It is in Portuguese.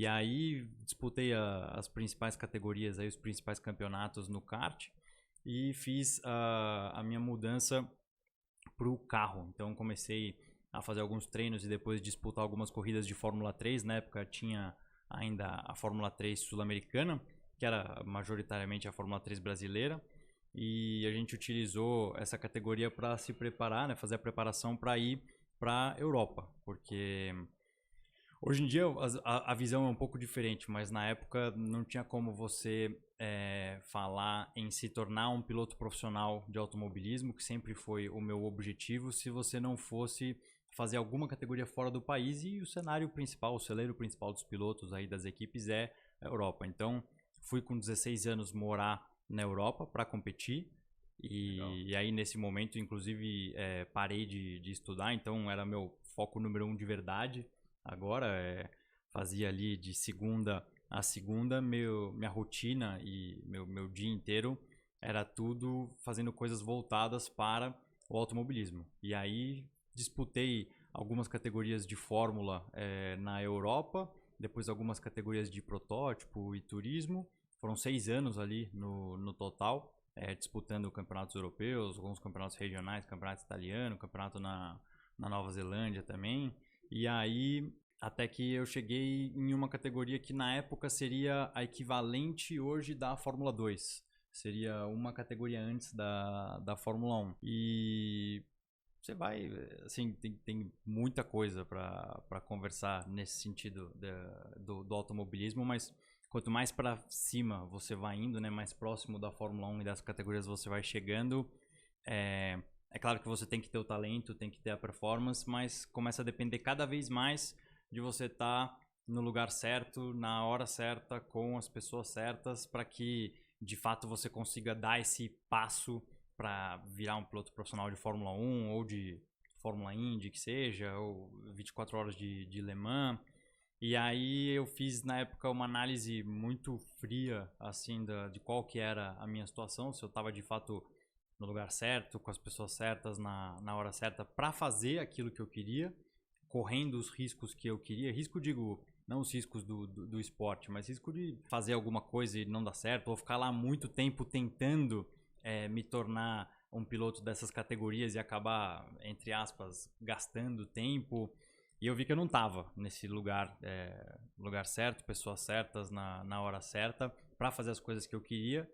E aí disputei as principais categorias, aí, os principais campeonatos no kart e fiz a minha mudança para o carro. Então comecei a fazer alguns treinos e depois disputar algumas corridas de Fórmula 3. Na época tinha ainda a Fórmula 3 sul-americana, que era majoritariamente a Fórmula 3 brasileira. E a gente utilizou essa categoria para se preparar, né, fazer a preparação para ir para a Europa, porque hoje em dia a visão é um pouco diferente, mas na época não tinha como você falar em se tornar um piloto profissional de automobilismo, que sempre foi o meu objetivo, se você não fosse fazer alguma categoria fora do país. E o cenário principal, o celeiro principal dos pilotos aí das equipes é a Europa. Então fui com 16 anos morar na Europa para competir. E aí nesse momento, inclusive, parei de estudar, então era meu foco número 1 de verdade. Agora fazia ali de segunda a segunda, minha rotina e meu dia inteiro era tudo fazendo coisas voltadas para o automobilismo. E aí disputei algumas categorias de Fórmula na Europa, depois algumas categorias de protótipo e turismo. Foram 6 anos ali no total, disputando campeonatos europeus, alguns campeonatos regionais, campeonato italiano, campeonato na Nova Zelândia também. E aí, até que eu cheguei em uma categoria que na época seria a equivalente hoje da Fórmula 2. Seria uma categoria antes da Fórmula 1. E você vai, assim, tem muita coisa para conversar nesse sentido do automobilismo, mas quanto mais para cima você vai indo, né, mais próximo da Fórmula 1 e das categorias você vai chegando, é claro que você tem que ter o talento, tem que ter a performance, mas começa a depender cada vez mais de você estar no lugar certo, na hora certa, com as pessoas certas, para que de fato você consiga dar esse passo para virar um piloto profissional de Fórmula 1 ou de Fórmula Indy, que seja, ou 24 horas de Le Mans. E aí eu fiz na época uma análise muito fria assim de qual que era a minha situação, se eu estava de fato no lugar certo, com as pessoas certas, na hora certa, para fazer aquilo que eu queria, correndo os riscos que eu queria. Risco, digo, não os riscos do esporte, mas risco de fazer alguma coisa e não dar certo, ou ficar lá muito tempo tentando me tornar um piloto dessas categorias e acabar, entre aspas, gastando tempo. E eu vi que eu não estava nesse lugar, lugar certo, pessoas certas na hora certa, para fazer as coisas que eu queria.